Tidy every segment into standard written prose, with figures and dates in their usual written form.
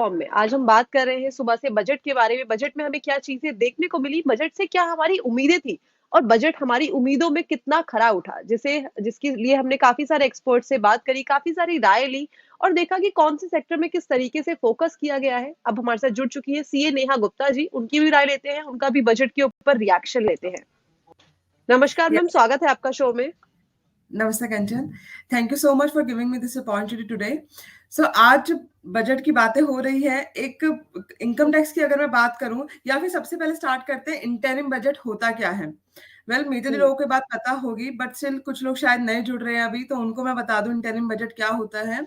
Form में आज हम बात कर रहे हैं सुबह से बजट के बारे में। बजट में हमें क्या चीजें देखने को मिली, बजट से क्या हमारी उम्मीदें थी और बजट हमारी उम्मीदों में कितना खरा उठा, जिसके लिए हमने काफी सारे एक्सपर्ट से बात करी, काफी सारी राय ली और देखा कि कौन से सेक्टर में किस तरीके से फोकस किया गया है। अब हमारे साथ जुड़ चुकी है सीए नेहा गुप्ता जी, उनकी भी राय लेते हैं, उनका भी बजट के ऊपर रिएक्शन लेते हैं। नमस्कार मैम, Yes, स्वागत है आपका शो में। Namaste Kanchan. Thank you so much for giving me this opportunity today. So आज बजट की बातें हो रही है। एक इनकम टैक्स की अगर मैं बात करूं या फिर सबसे पहले स्टार्ट करते हैं इंटरिम बजट होता क्या है। मेजरली लोगों को बात पता होगी बट स्टिल कुछ लोग शायद नए जुड़ रहे हैं अभी, तो उनको मैं बता दूं इंटरिम बजट क्या होता है।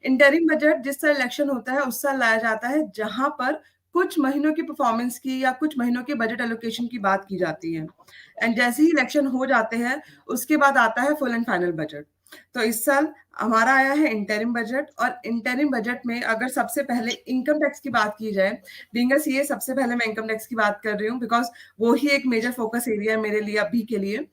इंटरिम बजट जिस साल इलेक्शन होता है उस साल लाया जाता है जहां पर कुछ महीनों की परफॉर्मेंस की या कुछ महीनों के बजट एलोकेशन की बात की जाती है। एंड जैसे ही इलेक्शन हो जाते हैं उसके बाद आता है फुल एंड फाइनल बजट। तो इस साल हमारा आया है इंटरिम बजट, और इंटरिम बजट में अगर सबसे पहले इनकम टैक्स की बात की जाए, बीइंग अ सीए सबसे पहले मैं इनकम टैक्स की बात कर रही हूँ बिकॉज वो ही एक मेजर फोकस एरिया है मेरे लिए अभी के लिए।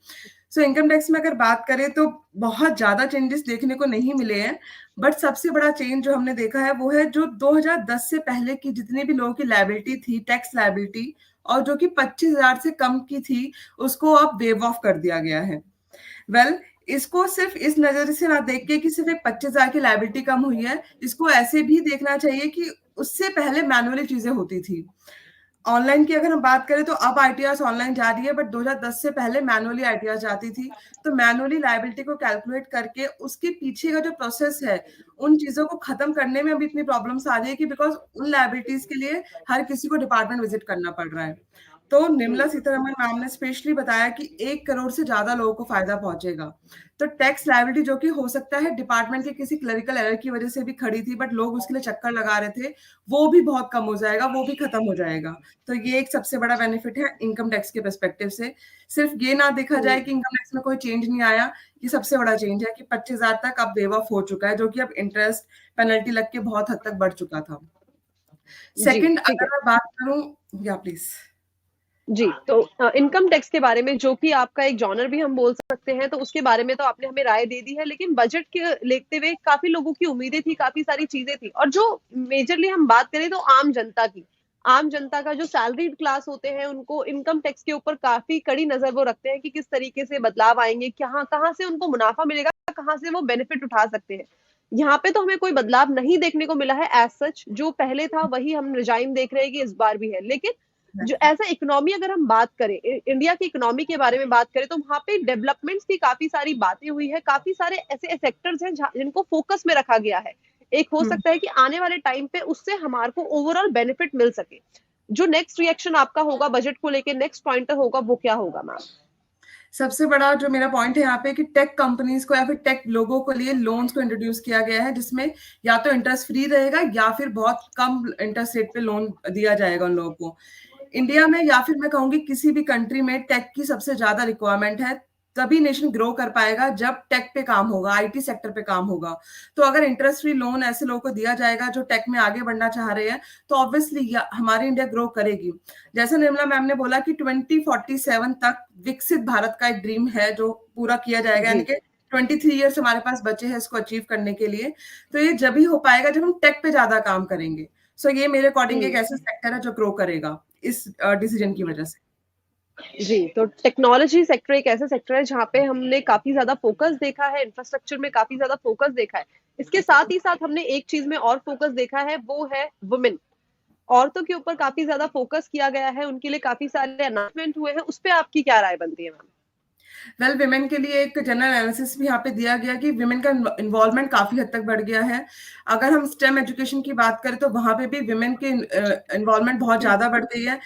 सो इनकम टैक्स में अगर बात करें तो बहुत ज्यादा चेंजेस देखने को नहीं मिले हैं, बट सबसे बड़ा चेंज जो हमने देखा है वो है जो 2010 से पहले की जितनी भी लोगों की लायबिलिटी थी, टैक्स लायबिलिटी, और जो कि 25,000 से कम की थी उसको अब वेव ऑफ कर दिया गया है। इसको सिर्फ इस नजर से ना देख के कि सिर्फ एक 25,000 की लायबिलिटी कम हुई है, इसको ऐसे भी देखना चाहिए कि उससे पहले मैनुअली चीजें होती थी। ऑनलाइन की अगर हम बात करें तो अब आईटीआर ऑनलाइन जा रही है, बट 2010 से पहले मैनुअली आईटीआर जाती थी। तो मैनुअली लायबिलिटी को कैलकुलेट करके उसके पीछे का जो प्रोसेस है उन चीजों को खत्म करने में अभी इतनी प्रॉब्लम्स आ रही है कि बिकॉज उन लायबिलिटीज के लिए हर किसी को डिपार्टमेंट विजिट करना पड़ रहा है। तो निर्मला सीतारमण मैम ने स्पेशली बताया कि 1 करोड़ से ज्यादा लोगों को फायदा पहुंचेगा। तो टैक्स लायबिलिटी जो कि हो सकता है डिपार्टमेंट के किसी क्लरिकल एरर की वजह से भी खड़ी थी बट लोग उसके लिए चक्कर लगा रहे थे, वो भी बहुत कम हो जाएगा, वो भी खत्म हो जाएगा। तो ये एक सबसे बड़ा बेनिफिट है इनकम टैक्स के पर्सपेक्टिव से। सिर्फ ये ना देखा जाए कि इनकम टैक्स में कोई चेंज नहीं आया, ये सबसे बड़ा चेंज है कि 25,000 तक अब वेव ऑफ हो चुका है, जो कि अब इंटरेस्ट पेनल्टी लग के बहुत हद तक बढ़ चुका था। जी सेकंड ठीक अगर है। मैं बात करूं, या प्लीज। जी, तो इनकम टैक्स के बारे में जो कि आपका एक जॉनर भी हम बोल सकते हैं, तो उसके बारे में तो आपने हमें राय दे दी है, लेकिन बजट के लेते हुए काफ़ी लोगों की उम्मीदें थी, काफ़ी सारी चीज़ें थी और जो मेजरली हम बात करें तो आम जनता की, आम जनता का जो सैलरीड क्लास होते हैं, उनको इनकम टैक्स के ऊपर काफ़ी कड़ी नज़र वो रखते हैं कि किस तरीके से बदलाव आएँगे, कहाँ से उनको मुनाफ़ा मिलेगा, कहाँ से वो बेनिफिट उठा सकते हैं। यहाँ पे तो हमें कोई बदलाव नहीं देखने को मिला है एज़ सच, जो पहले था वही हम रिजाइम देख रहे हैं कि इस बार भी है। लेकिन जो एज अ इकोनॉमी अगर हम बात करें, इंडिया की इकोनॉमी के बारे में बात करें, तो वहां पे डेवलपमेंट्स की काफी सारी बातें हुई है, काफी सारे ऐसे सेक्टर्स हैं जिनको फोकस में रखा गया है। एक हो सकता है कि आने वाले टाइम पे उससे हमारे को ओवरऑल बेनिफिट मिल सके। जो नेक्स्ट रिएक्शन आपका होगा बजट को लेके, नेक्स्ट पॉइंटर होगा, वो क्या होगा मैम? सबसे बड़ा जो मेरा पॉइंट है यहाँ पे कि टेक कंपनीज को या फिर टेक लोगों के लिए लोन्स को इंट्रोड्यूस किया गया है, जिसमें या तो इंटरेस्ट फ्री रहेगा या फिर बहुत कम इंटरेस्ट रेट पे लोन दिया जाएगा उन लोगों को। इंडिया में या फिर मैं कहूंगी किसी भी कंट्री में टेक की सबसे ज्यादा रिक्वायरमेंट है, तभी नेशन ग्रो कर पाएगा जब टेक पे काम होगा, आईटी सेक्टर पे काम होगा। तो अगर इंटरेस्ट फ्री लोन ऐसे लोगों को दिया जाएगा जो टेक में आगे बढ़ना चाह रहे हैं, तो ऑब्वियसली हमारी इंडिया ग्रो करेगी। जैसे निर्मला मैम ने बोला कि 2047 तक विकसित भारत का एक ड्रीम है जो पूरा किया जाएगा, यानी जी कि 23 ईयर्स हमारे पास बचे हैं इसको अचीव करने के लिए। तो ये जब ही हो पाएगा जब हम टेक पे ज्यादा काम करेंगे। सो ये मेरे अकॉर्डिंग एक ऐसा सेक्टर है जो ग्रो करेगा इस डिसीजन की वजह से। जी, तो टेक्नोलॉजी सेक्टर एक ऐसा सेक्टर है जहाँ पे हमने काफी ज्यादा फोकस देखा है, इंफ्रास्ट्रक्चर में काफी ज्यादा फोकस देखा है। इसके साथ ही साथ हमने एक चीज में और फोकस देखा है, वो है वुमेन। औरतों के ऊपर काफी ज्यादा फोकस किया गया है, उनके लिए काफी सारे अनाउंसमेंट हुए हैं। उस पे आपकी क्या राय बनती है मैम? विमेन के लिए एक जनरल एनालिसिस भी यहाँ पे दिया गया कि विमेन का इन्वॉल्वमेंट काफी हद तक बढ़ गया है। अगर हम स्टेम एजुकेशन की बात करें तो वहां पे भी विमेन के इन्वॉल्वमेंट बहुत ज्यादा बढ़ गई है,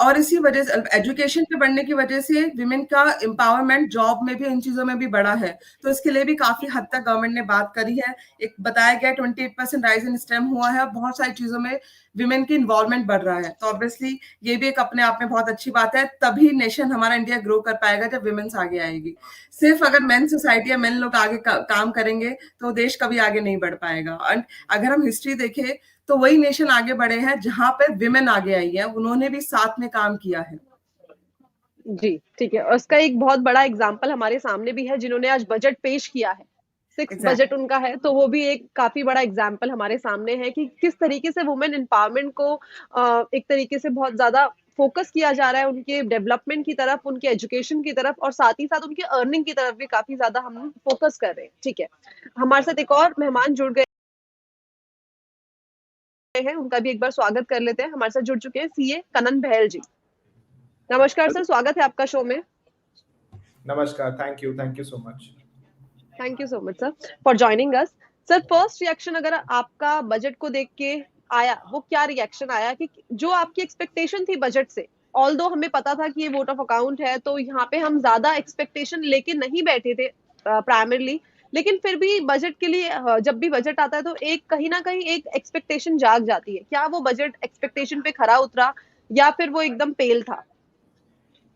और इसी वजह से एजुकेशन पे बढ़ने की वजह से विमेन का एम्पावरमेंट जॉब में भी इन चीजों में भी बढ़ा है। तो इसके लिए भी काफी हद तक गवर्नमेंट ने बात करी है। एक बताया गया 28% राइज इन स्टेम हुआ है, और बहुत सारी चीजों में विमेन की इन्वॉल्वमेंट बढ़ रहा है। तो ऑब्वियसली ये भी एक अपने आप में बहुत अच्छी बात है, तभी नेशन हमारा इंडिया ग्रो कर पाएगा जब विमेन्स आगे आएगी। सिर्फ अगर मेन सोसाइटी या मेन लोग आगे काम करेंगे तो देश कभी आगे नहीं बढ़ पाएगा। एंड अगर हम हिस्ट्री देखें तो वही नेशन आगे बढ़े हैं जहां पे विमेन आगे आई है, उन्होंने भी साथ में काम किया है। जी ठीक है, और उसका एक बहुत बड़ा एग्जाम्पल हमारे सामने भी है, जिन्होंने आज बजट पेश किया है। सिक्स एग्जैक्ट बजट उनका है, तो वो भी एक काफी बड़ा एग्जाम्पल हमारे सामने है कि किस तरीके से वुमेन एम्पावरमेंट को एक तरीके से बहुत ज्यादा फोकस किया जा रहा है, उनके डेवलपमेंट की तरफ, उनके एजुकेशन की तरफ, और साथ ही साथ उनके अर्निंग की तरफ भी काफी ज्यादा हम फोकस कर रहे हैं। ठीक है, हमारे साथ एक और मेहमान जुड़ गए हैं, उनका भी एक बार स्वागत कर लेते हैं। हमारे साथ जुड़ चुके हैं सीए कनन बहल जी। नमस्कार सर, स्वागत है आपका शो में। नमस्कार, thank you so much. Thank you so much sir for joining us. Sir, first reaction अगर आपका बजट को देख के आया, वो क्या रिएक्शन आया कि जो आपकी एक्सपेक्टेशन थी बजट से, ऑल्दो हमें पता था कि ये वोट ऑफ अकाउंट है, तो यहाँ पे हम ज्यादा एक्सपेक्टेशन लेके नहीं बैठे थे प्राइमरली, लेकिन फिर भी बजट के लिए जब भी बजट आता है तो एक कहीं ना कहीं एक एक्सपेक्टेशन जाग जाती है। क्या वो बजट एक्सपेक्टेशन पे खरा उतरा या फिर वो एकदम पेल था?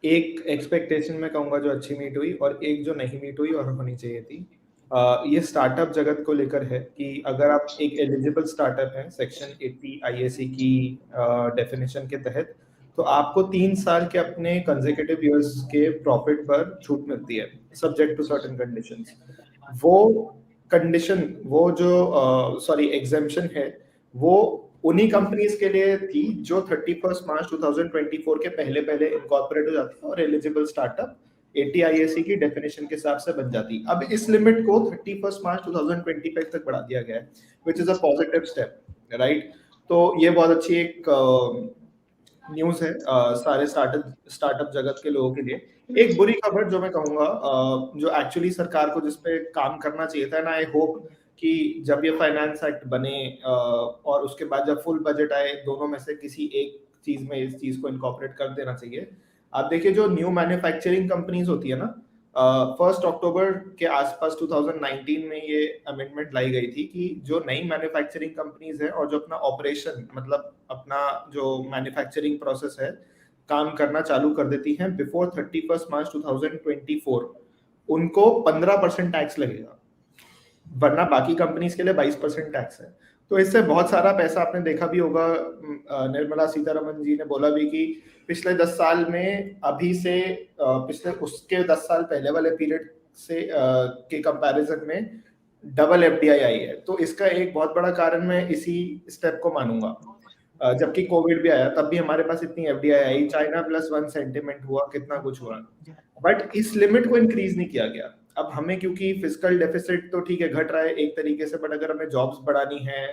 एक एक्सपेक्टेशन मैं कहूँगा जो अच्छी मीट हुई, और एक जो नहीं मीट हुई और होनी चाहिए थी। ये स्टार्टअप जगत को लेकर है कि अगर आप एक एलिजिबल स्टार्टअप है सेक्शन 80 आईएसी की डेफिनेशन के तहत, तो आपको 3 साल के अपने कंसेक्यूटिव ईयर्स के प्रॉफिट पर छूट मिलती है, सब्जेक्ट टू सर्टेन कंडीशंस। वो कंडीशन, वो जो एग्जेम्पशन है, वो उन्हीं कंपनीज के लिए थी जो 31 मार्च 2024 के पहले पहले इनकॉर्पोरेट हो जाती है और एलिजिबल स्टार्टअप 80 आईएसी की डेफिनेशन के हिसाब से बन जाती। अब इस लिमिट को 31 मार्च 2025 तक बढ़ा दिया गया है, which is a positive step, right. तो ये बहुत अच्छी एक न्यूज है सारे स्टार्टअप जगत के लोगों के लिए। एक बुरी खबर जो मैं कहूंगा, जो एक्चुअली सरकार को जिस पे काम करना चाहिए था, ना, आई होप कि जब ये फाइनेंस एक्ट बने और उसके बाद जब फुल बजट आए, दोनों में से किसी एक चीज में इस चीज को इनकॉर्पोरेट कर देना चाहिए। आप देखिए, जो न्यू मैन्युफैक्चरिंग कंपनीज होती है ना, 1 अक्टूबर के आसपास 2019 में ये अमेंडमेंट लाई गई थी कि जो नई मैन्युफैक्चरिंग कंपनीज है और जो अपना ऑपरेशन, मतलब अपना जो मैन्युफैक्चरिंग प्रोसेस है, काम करना चालू कर देती हैं बिफोर 31 मार्च 2024, उनको 15% टैक्स लगेगा, वरना बाकी कंपनीज के लिए 22% टैक्स है। तो इससे बहुत सारा पैसा, आपने देखा भी होगा, निर्मला सीतारमन जी ने बोला भी कि पिछले 10 साल में अभी से पिछले उसके 10 साल पहले वाले पीरियड से के कंपैरिजन में डबल एफडीआई आई है। तो इसका एक बहुत बड़ा कारण मैं इसी स्टेप को मानूंगा। जबकि कोविड भी आया, तब भी हमारे पास इतनी एफडीआई आई, चाइना +1 सेंटिमेंट हुआ, कितना कुछ हुआ, बट इस लिमिट को इंक्रीज नहीं किया गया। अब हमें, क्योंकि फिस्कल डेफिसिट तो ठीक है घट रहा है एक तरीके से, बट अगर हमें जॉब्स बढ़ानी है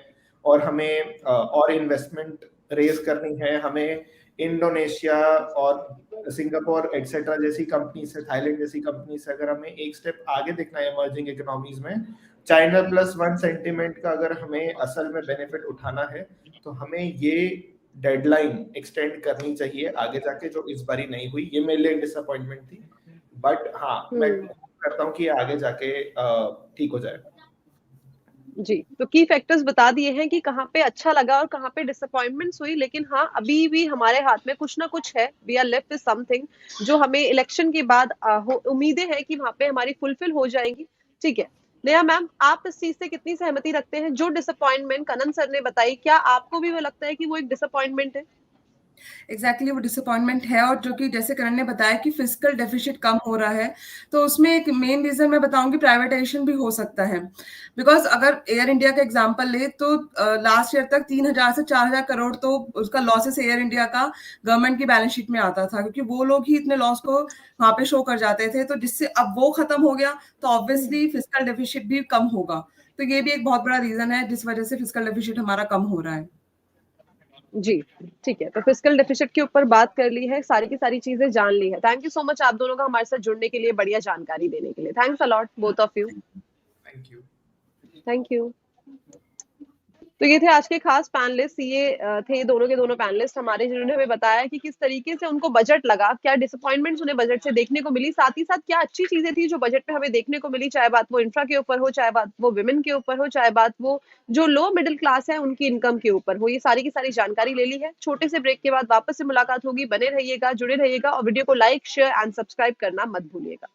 और हमें और इन्वेस्टमेंट रेज करनी है, हमें इंडोनेशिया और सिंगापुर एक्सेट्रा जैसी कंपनी से, थाईलैंड जैसी कंपनी से अगर हमें एक स्टेप आगे दिखना है इमर्जिंग इकोनॉमीज में, चाइना +1 सेंटिमेंट का अगर हमें असल में बेनिफिट उठाना है, तो हमें ये डेडलाइन एक्सटेंड करनी चाहिए आगे जाके, जो इस बारी नहीं हुई। ये मेरे लिए डिसअपॉइंटमेंट थी, बट हाँ, मैं करता हूँ कि आगे जाके ठीक हो जाए। जी, तो की फैक्टर्स बता दिए हैं कि कहाँ पे अच्छा लगा और कहाँ पे डिसअपॉइंटमेंट्स हुई, लेकिन हाँ, अभी भी हमारे हाथ में कुछ ना कुछ है। We are left with something जो हमें इलेक्शन के बाद उम्मीदें हैं कि वहाँ पे हमारी फुलफिल हो जाएंगी। ठीक है, नेहा मैम, आप इस चीज से कितनी सहमति रखते हैं? जो डिसअपॉइंटमेंट कनन सर ने बताई, क्या आपको भी वो लगता है कि वो एक डिसअपॉइंटमेंट है? एग्जैक्टली वो डिसअपॉइंटमेंट है। और जो कि जैसे करण ने बताया कि फिजिकल डेफिसिट कम हो रहा है, तो उसमें एक मेन रीजन मैं बताऊंगी प्राइवेटाइजेशन भी हो सकता है। बिकॉज अगर एयर इंडिया का एग्जांपल ले तो लास्ट ईयर तक 3,000 से 4,000 करोड़ तो उसका लॉसेस एयर इंडिया का गवर्नमेंट की बैलेंस शीट में आता था, क्योंकि वो लोग ही इतने लॉस को वहां पे शो कर जाते थे। तो जिससे अब वो खत्म हो गया, तो ऑब्वियसली फिजिकल डेफिसिट भी कम होगा। तो ये भी एक बहुत बड़ा रीजन है जिस वजह से फिजिकल डेफिसिट हमारा कम हो रहा है। जी, ठीक है, तो फिजिकल डेफिसिट के ऊपर बात कर ली है, सारी की सारी चीजें जान ली है। थैंक यू सो मच आप दोनों का हमारे साथ जुड़ने के लिए, बढ़िया जानकारी देने के लिए। Thanks a lot both of you. Thank you. Thank you. तो ये थे आज के खास पैनलिस्ट, ये थे दोनों के दोनों पैनलिस्ट हमारे, जिन्होंने हमें बताया कि किस तरीके से उनको बजट लगा, क्या डिसअपॉइंटमेंट्स उन्हें बजट से देखने को मिली, साथ ही साथ क्या अच्छी चीजें थी जो बजट में हमें देखने को मिली, चाहे बात वो इंफ्रा के ऊपर हो, चाहे बात वो विमेन के ऊपर हो, चाहे बात वो जो लो मिडिल क्लास है उनकी इनकम के ऊपर हो। ये सारी की सारी जानकारी ले ली है। छोटे से ब्रेक के बाद वापस से मुलाकात होगी। बने रहिएगा, जुड़े रहिएगा और वीडियो को लाइक, शेयर एंड सब्सक्राइब करना मत भूलिएगा।